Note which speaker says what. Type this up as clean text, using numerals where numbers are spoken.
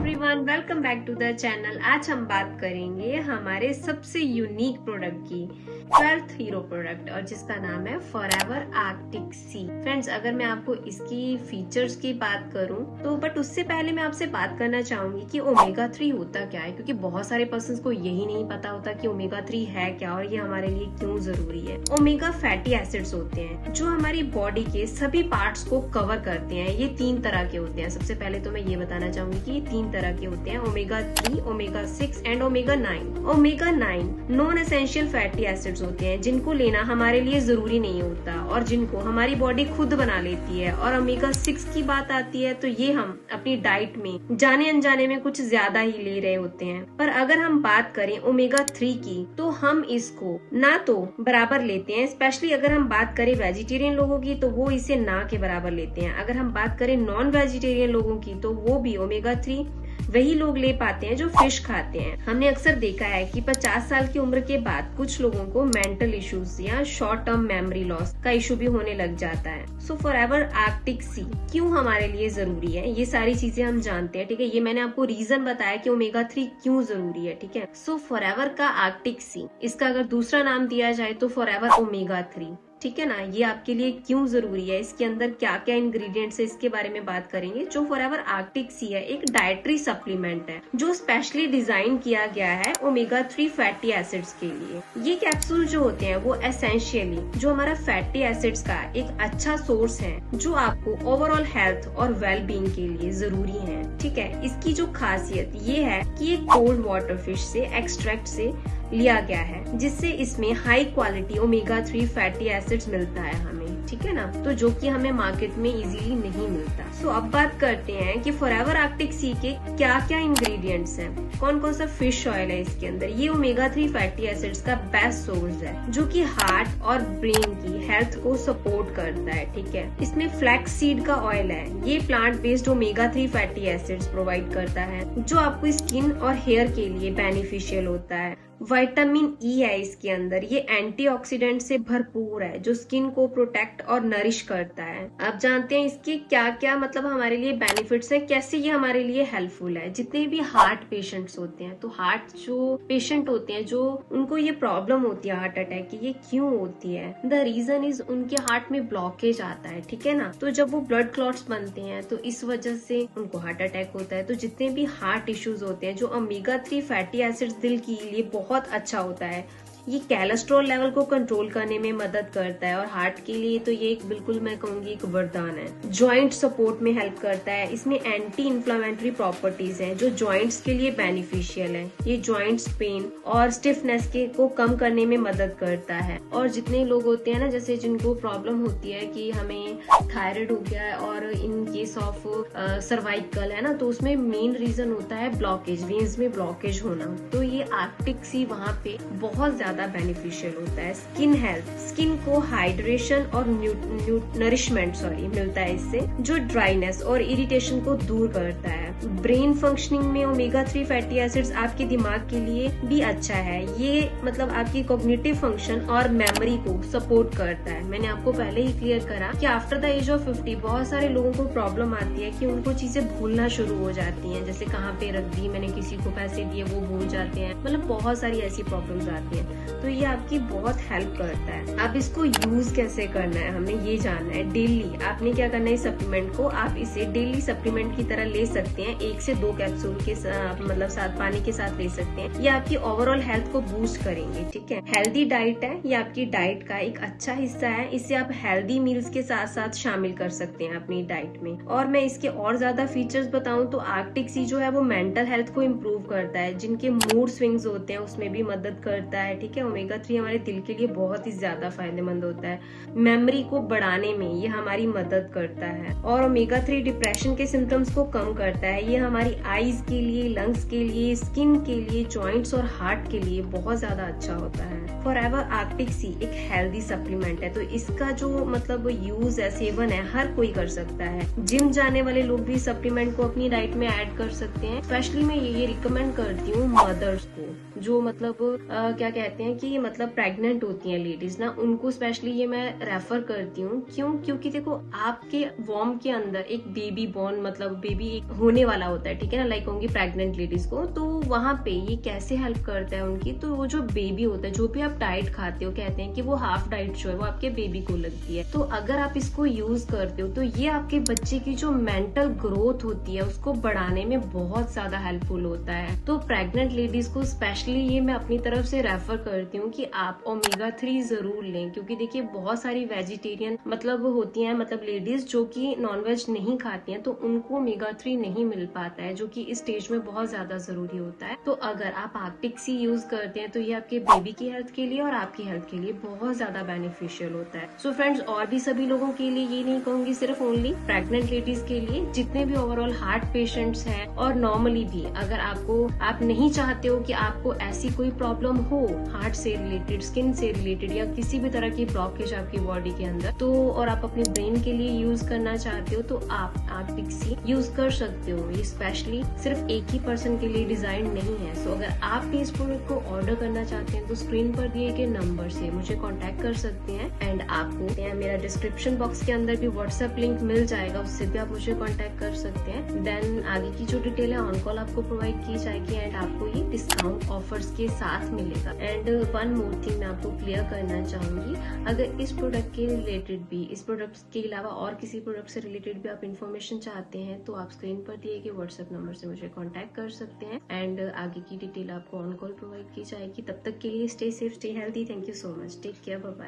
Speaker 1: Everyone, welcome back to the channel. आज हम बात करेंगे हमारे सबसे यूनिक प्रोडक्ट की, 12th हीरो प्रोडक्ट, और जिसका नाम है फॉरएवर आर्कटिक सी। फ्रेंड्स, अगर मैं आपको इसकी फीचर्स की बात करूं तो बट उससे पहले मैं आपसे बात करना चाहूंगी कि ओमेगा 3 होता क्या है, क्योंकि बहुत सारे पर्सन्स को यही नहीं पता होता कि ओमेगा 3 है क्या और ये हमारे लिए क्यों जरूरी है। ओमेगा फैटी एसिड्स होते हैं जो हमारी बॉडी के सभी पार्ट्स को कवर करते हैं। ये 3 तरह के होते हैं। सबसे पहले तो मैं ये बताना चाहूंगी कि 3 तरह के होते हैं, omega 3, omega 6 and omega 9। Omega 9 non essential fatty acids होते हैं जिनको लेना हमारे लिए जरूरी नहीं होता और जिनको हमारी बॉडी खुद बना लेती है। और ओमेगा 6 की बात आती है तो ये हम अपनी डाइट में जाने अनजाने में कुछ ज्यादा ही ले रहे होते हैं। पर अगर हम बात करें ओमेगा 3 की तो हम इसको ना तो बराबर लेते हैं, स्पेशली अगर हम बात करें वेजिटेरियन लोगों की तो वो इसे ना के बराबर लेते हैं। अगर हम बात करें नॉन वेजिटेरियन लोगों की तो वो भी ओमेगा 3 वही लोग ले पाते हैं जो फिश खाते हैं। हमने अक्सर देखा है कि 50 साल की उम्र के बाद कुछ लोगों को मेंटल इश्यूज या शॉर्ट टर्म मेमोरी लॉस का इशू भी होने लग जाता है। सो फॉरएवर आर्कटिक सी क्यों हमारे लिए जरूरी है, ये सारी चीजें हम जानते हैं। ठीक है, ये मैंने आपको रीजन बताया कि ओमेगा 3 क्यों जरूरी है। ठीक है, सो फॉरएवर का आर्कटिक सी, इसका अगर दूसरा नाम दिया जाए तो फॉरएवर ओमेगा 3। ठीक है ना, ये आपके लिए क्यों जरूरी है, इसके अंदर क्या क्या इंग्रेडिएंट्स है, इसके बारे में बात करेंगे। जो फॉरएवर आर्कटिक सी है एक डाइटरी सप्लीमेंट है जो स्पेशली डिजाइन किया गया है ओमेगा 3 फैटी एसिड्स के लिए। ये कैप्सूल जो होते हैं वो एसेंशियली जो हमारा फैटी एसिड्स का एक अच्छा सोर्स है जो आपको ओवरऑल हेल्थ और वेल बीइंग के लिए जरूरी है। ठीक है, इसकी जो खासियत ये है कि ये कोल्ड वाटर फिश से एक्सट्रैक्ट से लिया गया है जिससे इसमें high quality omega 3 fatty acids मिलता है हमें। ठीक है ना, तो जो कि हमें मार्केट में इजीली नहीं मिलता। सो अब बात करते हैं कि फॉरएवर आर्कटिक सी के क्या क्या इंग्रेडिएंट्स हैं, कौन कौन सा फिश ऑयल है इसके अंदर। ये ओमेगा 3 फैटी एसिड्स का बेस्ट सोर्स है जो कि हार्ट और ब्रेन की हेल्थ को सपोर्ट करता है। ठीक है, इसमें फ्लैक्स सीड का ऑयल है, ये plant based omega 3 fatty acids provide करता है जो आपको स्किन और हेयर के लिए बेनिफिशियल होता है। विटामिन ई है इसके अंदर, ये एंटीऑक्सीडेंट से भरपूर है जो स्किन को प्रोटेक्ट और नरिश करता है। अब जानते हैं इसके क्या क्या मतलब हमारे लिए बेनिफिट्स हैं, कैसे ये हमारे लिए हेल्पफुल है। जितने भी हार्ट पेशेंट्स होते हैं, तो हार्ट जो पेशेंट होते हैं जो उनको ये प्रॉब्लम होती है हार्ट अटैक की, ये क्यों होती है, द रीजन इज उनके हार्ट में ब्लॉकेज आता है। ठीक है ना, तो जब वो ब्लड क्लॉट्स बनते हैं तो इस वजह से उनको हार्ट अटैक होता है। तो जितने भी हार्ट इश्यूज होते हैं, जो ओमेगा 3 फैटी एसिड्स दिल के लिए बहुत अच्छा होता है, ये कोलेस्ट्रॉल लेवल को कंट्रोल करने में मदद करता है और हार्ट के लिए तो ये एक बिल्कुल मैं कहूंगी एक वरदान है। जॉइंट सपोर्ट में हेल्प करता है, इसमें एंटी इन्फ्लेमेटरी प्रॉपर्टीज हैं जो जॉइंट्स के लिए बेनिफिशियल है। ये जॉइंट्स पेन और स्टिफनेस के को कम करने में मदद करता है। और जितने लोग होते हैं ना, जैसे जिनको प्रॉब्लम होती है कि हमें थायराइड हो गया है और इन केस ऑफ सर्वाइकल है ना, तो उसमें मेन रीजन होता है ब्लॉकेज, वेन्स में ब्लॉकेज होना। तो ये आर्कटिक सी वहाँ पे बहुत ज्यादा बेनिफिशियल होता है। स्किन हेल्थ, स्किन को हाइड्रेशन और नरिशमेंट मिलता है इससे, जो ड्राइनेस और इरिटेशन को दूर करता है। ब्रेन फंक्शनिंग में ओमेगा 3 फैटी एसिड्स आपके दिमाग के लिए भी अच्छा है, ये मतलब आपकी कॉग्निटिव फंक्शन और मेमोरी को सपोर्ट करता है। मैंने आपको पहले ही क्लियर करा कि आफ्टर द एज ऑफ 50 बहुत सारे लोगों को प्रॉब्लम आती है कि उनको चीजें भूलना शुरू हो जाती हैं, जैसे कहाँ पे रख दी, मैंने किसी को पैसे दिए वो भूल जाते हैं, मतलब बहुत सारी ऐसी प्रॉब्लम्स आती हैं। तो ये आपकी बहुत हेल्प करता है। अब इसको यूज कैसे करना है हमें ये जानना है। डेली आपने क्या करना है, सप्लीमेंट को आप इसे डेली सप्लीमेंट की तरह ले सकते हैं। 1 से 2 कैप्सूल के मतलब साथ पानी के साथ ले सकते हैं। ये आपकी ओवरऑल हेल्थ को बूस्ट करेंगे। ठीक है, हेल्दी डाइट है, ये आपकी डाइट का एक अच्छा हिस्सा है। इसे आप हेल्दी मील्स के साथ साथ शामिल कर सकते हैं अपनी डाइट में। और मैं इसके और ज्यादा फीचर्स बताऊं तो आर्कटिक सी जो है वो मेंटल हेल्थ को इम्प्रूव करता है, जिनके मूड स्विंग्स होते हैं उसमें भी मदद करता है। ठीक है, ओमेगा 3 हमारे दिल के लिए बहुत ही ज्यादा फायदेमंद होता है। मेमोरी को बढ़ाने में ये हमारी मदद करता है। और ओमेगा 3 डिप्रेशन के सिम्टम्स को कम करता है। ये हमारी आईज के लिए, लंग्स के लिए, स्किन के लिए, जॉइंट्स और हार्ट के लिए बहुत ज्यादा अच्छा होता है। फॉरएवर आर्कटिक सी एक हेल्दी सप्लीमेंट है, तो इसका जो मतलब यूज है, सेवन है, हर कोई कर सकता है। जिम जाने वाले लोग भी सप्लीमेंट को अपनी डाइट में ऐड कर सकते हैं। स्पेशली मैं ये रिकमेंड करती हूँ मदर्स को, जो मतलब क्या कहते हैं कि मतलब प्रेग्नेंट होती हैं लेडीज ना, उनको स्पेशली ये मैं रेफर करती हूँ। क्यों? क्योंकि देखो आपके वॉर्म के अंदर एक बेबी बॉर्न मतलब बेबी होने वाला होता है, ठीक है ना, लाइक होंगी प्रेग्नेंट लेडीज को, तो वहां पे ये कैसे हेल्प करता है उनकी, तो वो जो बेबी होता है, जो भी आप डाइट खाते हो, कहते हैं कि वो हाफ डाइट जो है वो आपके बेबी को लगती है, तो अगर आप इसको यूज करते हो तो ये आपके बच्चे की जो मेंटल ग्रोथ होती है उसको बढ़ाने में बहुत ज्यादा हेल्पफुल होता है। तो प्रेग्नेंट लेडीज को स्पेशली ये मैं अपनी तरफ से रेफर करती हूँ कि आप ओमेगा 3 जरूर लें, क्योंकि देखिए बहुत सारी वेजिटेरियन मतलब होती हैं, मतलब लेडीज जो कि नॉनवेज नहीं खाती हैं, तो उनको ओमेगा 3 नहीं मिल पाता है, जो कि इस स्टेज में बहुत ज्यादा जरूरी होता है। तो अगर आप आर्कटिक सी यूज करते हैं तो ये आपके बेबी की हेल्थ के लिए और आपकी हेल्थ के लिए बहुत ज्यादा बेनिफिशियल होता है। सो फ्रेंड्स, और भी सभी लोगों के लिए, ये नहीं कहूंगी सिर्फ ओनली प्रेग्नेंट लेडीज के लिए, जितने भी ओवरऑल हार्ट पेशेंट्स हैं और नॉर्मली भी अगर आप नहीं चाहते हो कि आपको ऐसी कोई प्रॉब्लम हो हार्ट से रिलेटेड, स्किन से रिलेटेड या किसी भी तरह की ब्लॉकेज आपकी बॉडी के अंदर, तो और आप अपने ब्रेन के लिए यूज करना चाहते हो, तो आप आर्कटिक सी यूज कर सकते हो। ये स्पेशली सिर्फ एक ही पर्सन के लिए डिजाइन नहीं है। सो अगर आप भी इस प्रोडक्ट को ऑर्डर करना चाहते हैं तो स्क्रीन पर दिए गए नंबर से मुझे कांटेक्ट कर सकते हैं, एंड आपको मेरा डिस्क्रिप्शन बॉक्स के अंदर भी व्हाट्सएप लिंक मिल जाएगा, उससे भी आप मुझे कांटेक्ट कर सकते हैं। देन आगे की जो डिटेल है ऑन कॉल आपको प्रोवाइड की जाएगी, एंड आपको ये डिस्काउंट ऑफर्स के साथ मिलेगा। एंड वन मोर थिंग मैं आपको क्लियर करना चाहूंगी, अगर इस प्रोडक्ट के रिलेटेड भी, इस प्रोडक्ट के अलावा और किसी प्रोडक्ट से रिलेटेड भी आप इन्फॉर्मेशन चाहते हैं तो आप स्क्रीन पर दिए गए व्हाट्सएप नंबर से मुझे कांटेक्ट कर सकते हैं, एंड आगे की डिटेल आपको ऑन कॉल प्रोवाइड की जाएगी। तब तक के लिए stay safe, stay healthy. Thank you so much, take care, bye bye.